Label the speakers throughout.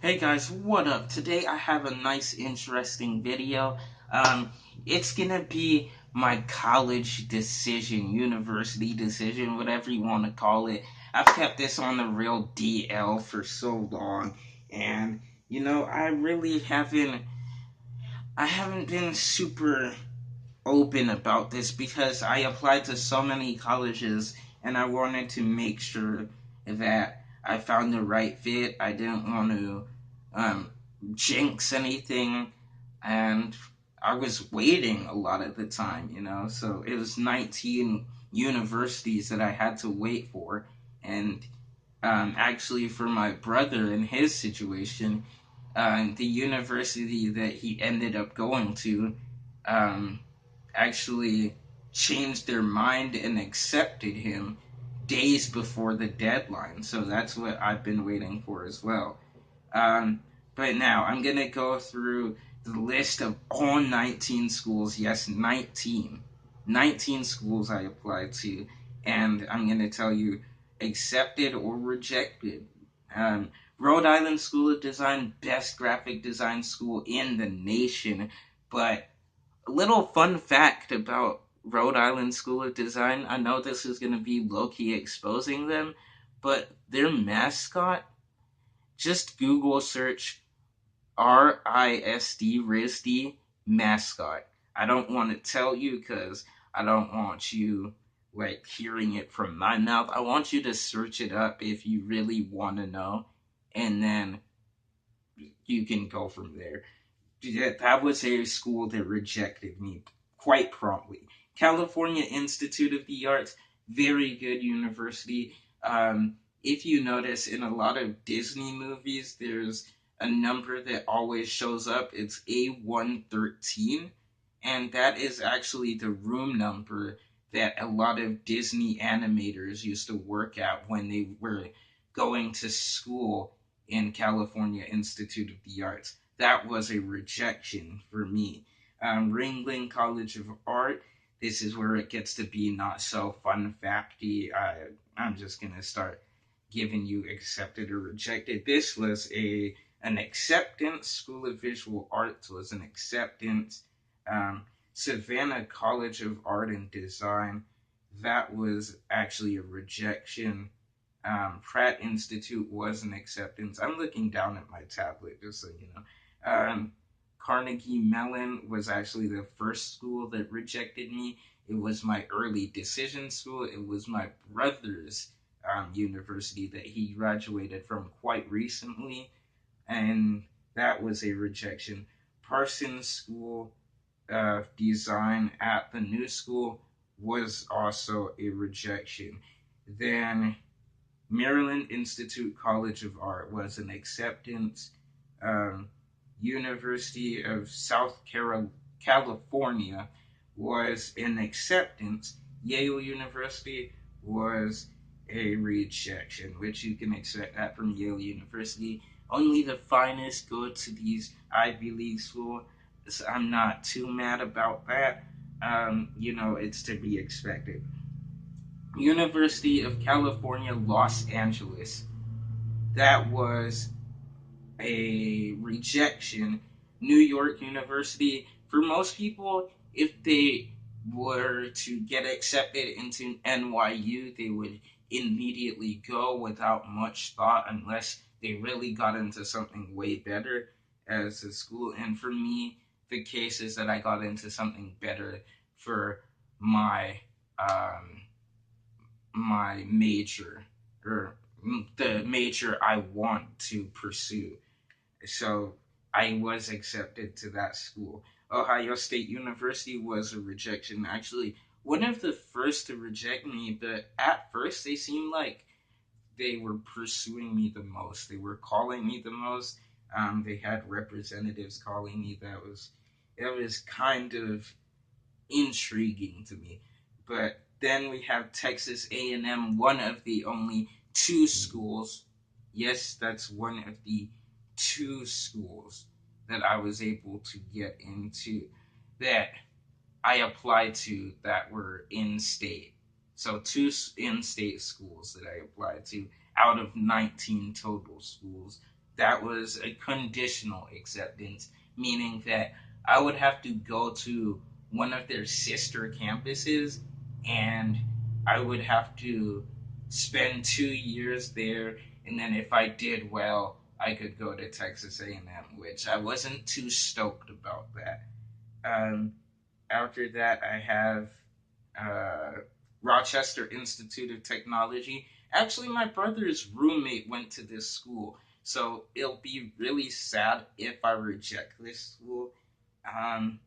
Speaker 1: Hey guys, what up? Today I have a nice, interesting video. Um, it's gonna be my college decision, university decision, whatever you want to call it. I've kept this on the real DL for so long, and I haven't been super open about this because I applied to so many colleges, and I wanted to make sure that I found the right fit. I didn't want to um, jinx anything, and I was waiting a lot of the time. So it was 19 universities that I had to wait for, and actually, for my brother in his situation, the university that he ended up going to. Um, actually changed their mind and accepted him days before the deadline. So that's what I've been waiting for as well. Um, but now I'm going to go through the list of all 19 schools. Yes, 19. 19 schools I applied to. And I'm going to tell you accepted or rejected. Rhode Island School of Design, best graphic design school in the nation. But a little fun fact about Rhode Island School of Design. I know this is going to be low key exposing them, but their mascot, just Google search RISD mascot. I don't want to tell you because I don't want you like hearing it from my mouth. I want you to search it up if you really want to know, and then you can go from there. That was a school that rejected me quite promptly. California Institute of the Arts, very good university. If you notice in a lot of Disney movies, there's a number that always shows up. It's A113, and that is actually the room number that a lot of Disney animators used to work at when they were going to school in California Institute of the Arts. That was a rejection for me. Ringling College of Art. This is where it gets to be not so fun facty. I'm just gonna start giving you accepted or rejected. This was an acceptance. School of Visual Arts was an acceptance. Um, Savannah College of Art and Design. That was actually a rejection. Pratt Institute was an acceptance. I'm looking down at my tablet just so you know. Carnegie Mellon was actually the first school that rejected me. It was my early decision school. It was my brother's university that he graduated from quite recently, and that was a rejection. Parsons School of Design at the new school was also a rejection. Then Maryland Institute College of Art was an acceptance. Um, University of California was an acceptance. Yale University was a rejection, which you can expect that from Yale University. Only the finest go to these Ivy League schools. So I'm not too mad about that. It's to be expected. University of California, Los Angeles. That was a rejection. New York University, for most people, if they were to get accepted into NYU, they would immediately go without much thought unless they really got into something way better as a school. And for me, the case is that I got into something better for my um, my major or the major I want to pursue. So I was accepted to that school. Ohio State University was a rejection. Actually, one of the first to reject me, but at first they seemed like they were pursuing me the most. They were calling me the most. They had representatives calling me. That was kind of intriguing to me. But then we have Texas A&M, one of the only two schools. Yes, that's one of the two schools that I was able to get into that I applied to that were in state. So two in state schools that I applied to out of 19 total schools that was a conditional acceptance, meaning that I would have to go to one of their sister campuses, and I would have to spend 2 years there, and then if I did well, I could go to Texas A&M, which I wasn't too stoked about that. Um, After that, I have uh, Rochester Institute of Technology. Actually, my brother's roommate went to this school, so it'll be really sad if I reject this school. Um,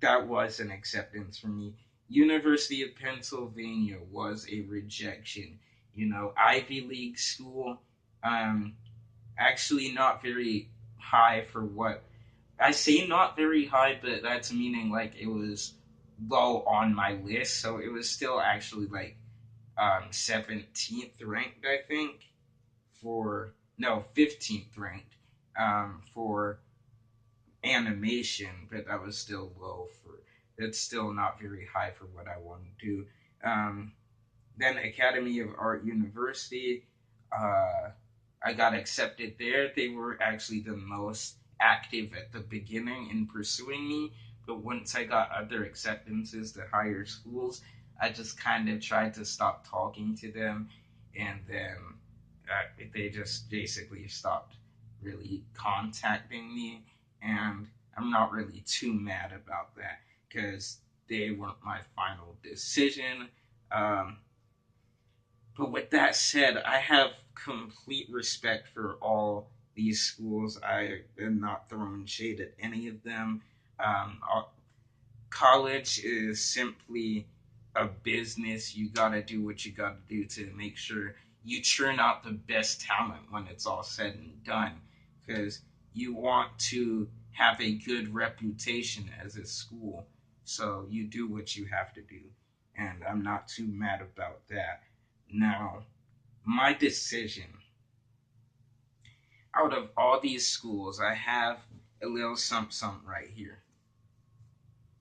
Speaker 1: that was an acceptance for me. University of Pennsylvania was a rejection. Ivy League school, um, actually not very high for what I say, not very high, but that's meaning like it was low on my list, so it was still actually like 17th ranked, I think, for no 15th ranked for animation, but that was still low for. It's still not very high for what I want to do. Then Academy of Art University, uh, I got accepted there. They were actually the most active at the beginning in pursuing me, but once I got other acceptances to higher schools, I just kind of tried to stop talking to them, and then they just basically stopped really contacting me, and I'm not really too mad about that because they weren't my final decision. Um, but with that said, I have complete respect for all these schools. I am not throwing shade at any of them. College is simply a business. You gotta do what you gotta do to make sure you churn out the best talent when it's all said and done. Because you want to have a good reputation as a school. So you do what you have to do. And I'm not too mad about that. Now, my decision out of all these schools, I have a little something right here.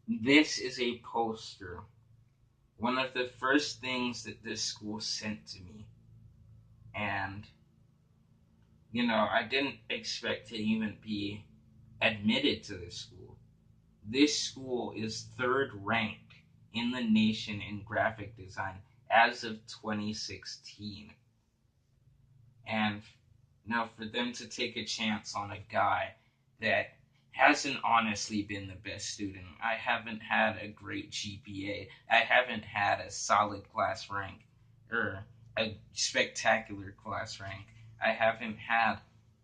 Speaker 1: This is a poster, one of the first things that this school sent to me. And, I didn't expect to even be admitted to this school. This school is third ranked in the nation in graphic design as of 2016. And for them to take a chance on a guy that hasn't honestly been the best student. I haven't had a great GPA. I haven't had a solid class rank or a spectacular class rank. I haven't had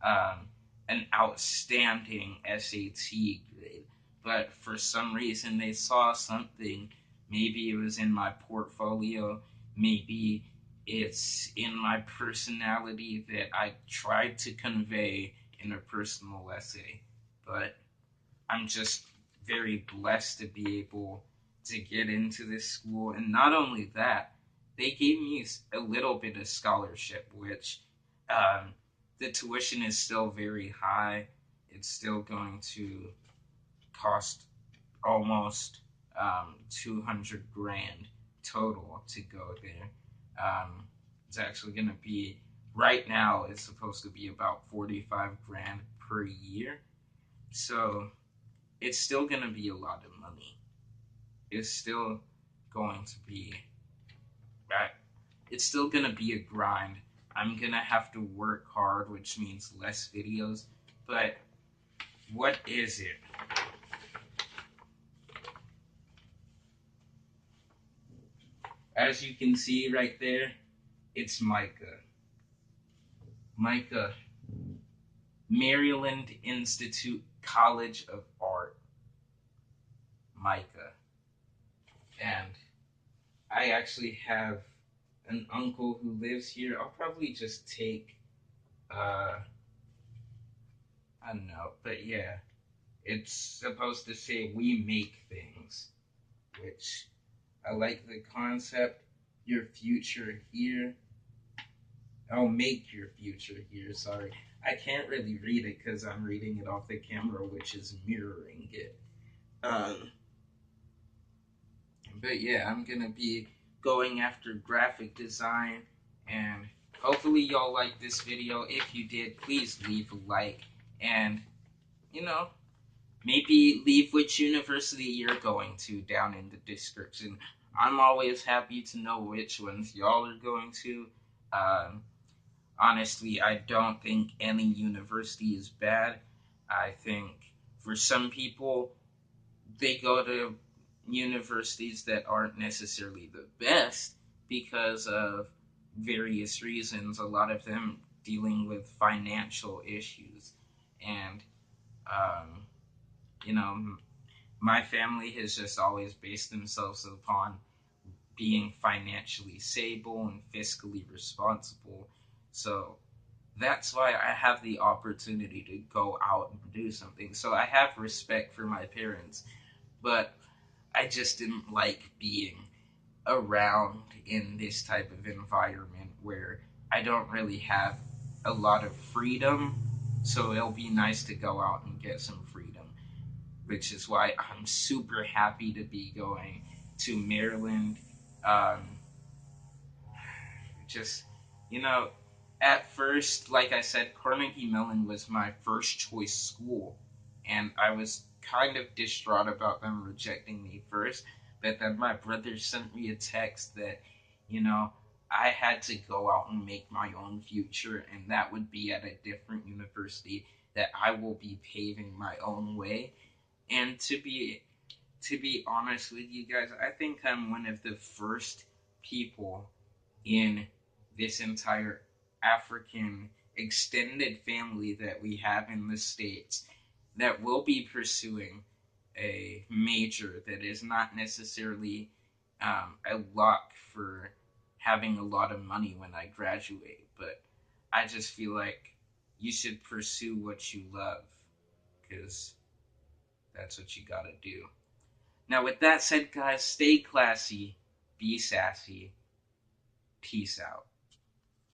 Speaker 1: an outstanding SAT grade. But for some reason, they saw something. Maybe it was in my portfolio. Maybe it's in my personality that I tried to convey in a personal essay. But I'm just very blessed to be able to get into this school. And not only that, they gave me a little bit of scholarship, which um, the tuition is still very high. It's still going to cost almost 200 grand total to go there. It's actually going to be, right now, it's supposed to be about 45 grand per year. So it's still going to be a lot of money. It's still going to be, it's still going to be a grind. I'm going to have to work hard, which means less videos. But what is it? As you can see right there, it's Micah. Micah, Maryland Institute College of Art. Micah. And I actually have an uncle who lives here. I'll probably just take, I don't know, but yeah, it's supposed to say we make things, which I like the concept. Your future here. I'll make your future here, sorry. I can't really read it because I'm reading it off the camera, which is mirroring it. Um, but yeah, I'm gonna be going after graphic design and hopefully y'all like this video. If you did, please leave a like, and you know, maybe leave which university you're going to down in the description. I'm always happy to know which ones y'all are going to. Um, Honestly, I don't think any university is bad. I think for some people, they go to universities that aren't necessarily the best because of various reasons, a lot of them dealing with financial issues. And, um, you know, my family has just always based themselves upon being financially stable and fiscally responsible. So that's why I have the opportunity to go out and do something. So I have respect for my parents, but I just didn't like being around in this type of environment where I don't really have a lot of freedom. So it'll be nice to go out and get some freedom, which is why I'm super happy to be going to Maryland. Um, just, you know, at first, like I said, Carnegie Mellon was my first choice school, and I was kind of distraught about them rejecting me first. But then my brother sent me a text that, you know, I had to go out and make my own future, and that would be at a different university that I will be paving my own way. And to be honest with you guys, I think I'm one of the first people in this entire African extended family that we have in the States that will be pursuing a major that is not necessarily a lock for having a lot of money when I graduate, but I just feel like you should pursue what you love because that's what you gotta do. Now, with that said, guys, stay classy, be sassy, peace out.